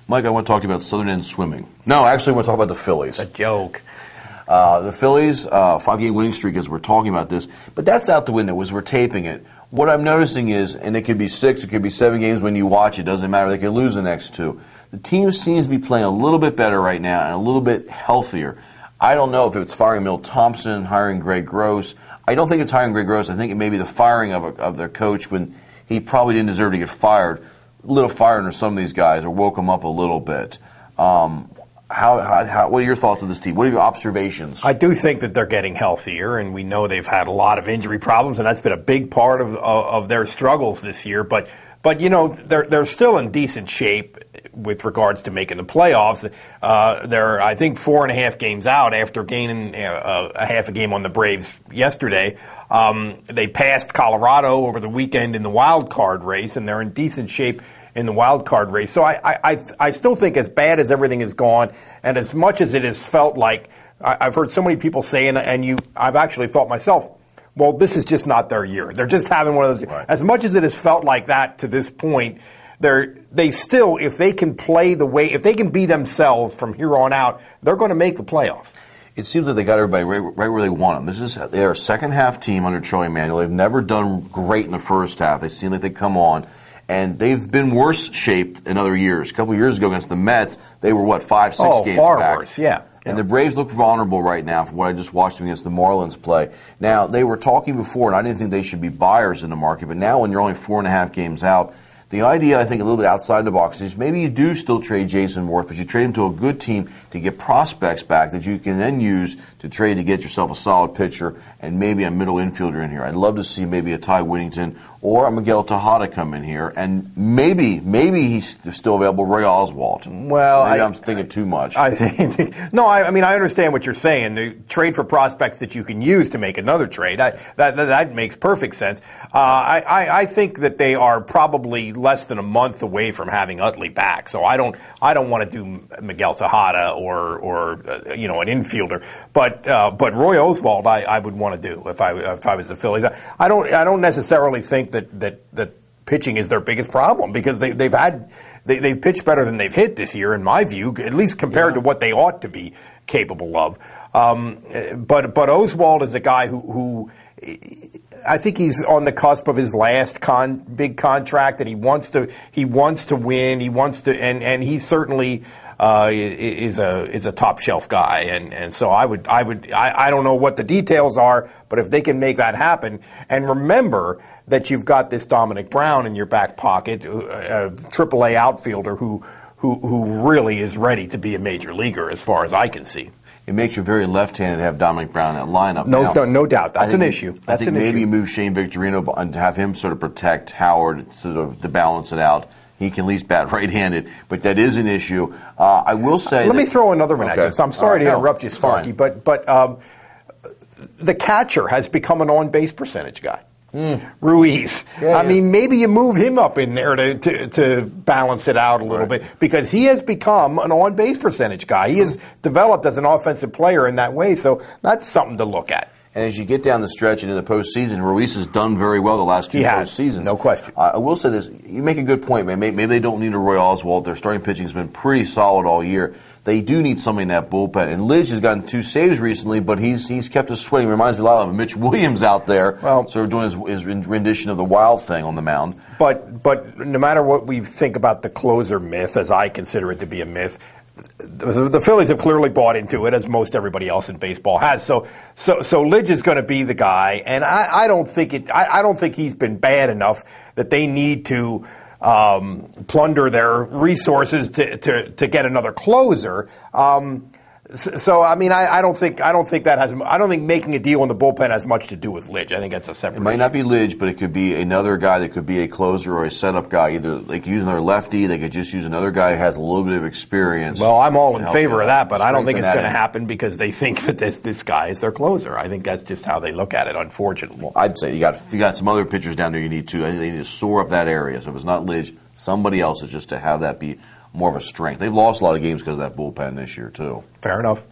Mike, I want to talk to you about Southern End swimming. No, actually, I want to talk about the Phillies. A joke. The Phillies, 5-game winning streak as we're talking about this, but that's out the window as we're taping it. What I'm noticing is, and it could be 6, it could be 7 games when you watch it, doesn't matter, they could lose the next 2. The team seems to be playing a little bit better right now and a little bit healthier. I don't know if it's firing Milt Thompson, hiring Greg Gross. I don't think it's hiring Greg Gross. I think it may be the firing of their coach when he probably didn't deserve to get fired. A little fired under some of these guys or woke them up a little bit. What are your thoughts on this team? What are your observations? I do think that they're getting healthier, and we know they've had a lot of injury problems, and that's been a big part of their struggles this year. But you know, they're still in decent shape with regards to making the playoffs. They're, I think, 4.5 games out after gaining a half a game on the Braves yesterday. They passed Colorado over the weekend in the wild card race, and they're in decent shape in the wild card race. So I still think, as bad as everything has gone, and as much as it has felt like, I've heard so many people say, I've actually thought myself, well, this is just not their year. They're just having one of those. Right. As much as it has felt like that to this point, they still, if they can play the way, if they can be themselves from here on out, they're going to make the playoffs. It seems like they got everybody right where they want them. They're a second-half team under Charlie Manuel. They've never done great in the first half. They seem like they come on. And they've been worse shaped in other years. A couple of years ago against the Mets, they were, 5, 6 games far back? Worse, yeah. And the Braves look vulnerable right now from what I just watched them against the Marlins play. Now, they were talking before, and I didn't think they should be buyers in the market, but now when you're only 4.5 games out, the idea, I think, a little bit outside the box is maybe you do still trade Jason Worth, but you trade him to a good team to get prospects back that you can then use to trade to get yourself a solid pitcher and maybe a middle infielder in here. I'd love to see maybe a Ty Whittington or a Miguel Tejada come in here, and maybe he's still available, Roy Oswalt. Well, maybe I'm thinking too much. I mean, I understand what you're saying. The trade for prospects that you can use to make another trade, that makes perfect sense. I think that they are probably less than a month away from having Utley back, so I don't want to do Miguel Tejada or an infielder, but Roy Oswalt I would want to do if I was the Phillies. I don't necessarily think that pitching is their biggest problem, because they've pitched better than they've hit this year, in my view, at least compared to what they ought to be capable of. But Oswalt is a guy who I think he's on the cusp of his last big contract, and he wants to win. He wants to, and he certainly is a top shelf guy, and so I don't know what the details are, but if they can make that happen, and remember that you've got this Dominic Brown in your back pocket, a AAA outfielder who really is ready to be a major leaguer as far as I can see. It makes you very left-handed to have Dominic Brown in that lineup. No doubt. That's an issue. I think maybe you move Shane Victorino and have him sort of protect Howard to balance it out. He can at least bat right-handed, but that is an issue. I will say. Let me throw another one at you. So I'm sorry to interrupt you, Sparky, but the catcher has become an on-base percentage guy. Ruiz. I mean, maybe you move him up in there to balance it out a little bit, because he has become an on-base percentage guy. He has developed as an offensive player in that way, so that's something to look at. And as you get down the stretch into the postseason, Ruiz has done very well the last 2 postseasons. No question. I will say this. You make a good point, man. Maybe they don't need a Roy Oswalt. Their starting pitching has been pretty solid all year. They do need somebody in that bullpen. And Lidge has gotten 2 saves recently, but he's kept us sweating. Reminds me a lot of Mitch Williams out there, sort of doing his rendition of the Wild thing on the mound. But no matter what we think about the closer myth, as I consider it to be a myth, the Phillies have clearly bought into it, as most everybody else in baseball has. So Lidge is going to be the guy, and I don't think he's been bad enough that they need to plunder their resources to get another closer. So I mean, I don't think making a deal in the bullpen has much to do with Lidge. I think that's a separate. It might not be Lidge, but it could be another guy that could be a closer or a setup guy. Either they could use another lefty, they could just use another guy who has a little bit of experience. Well, I'm all in favor of that, but I don't think it's going to happen because they think that this guy is their closer. I think that's just how they look at it, unfortunately. I'd say you got some other pitchers down there you need to. I think they need to shore up that area. So if it's not Lidge, somebody else is just to have that be more of a strength. They've lost a lot of games because of that bullpen this year, too. Fair enough.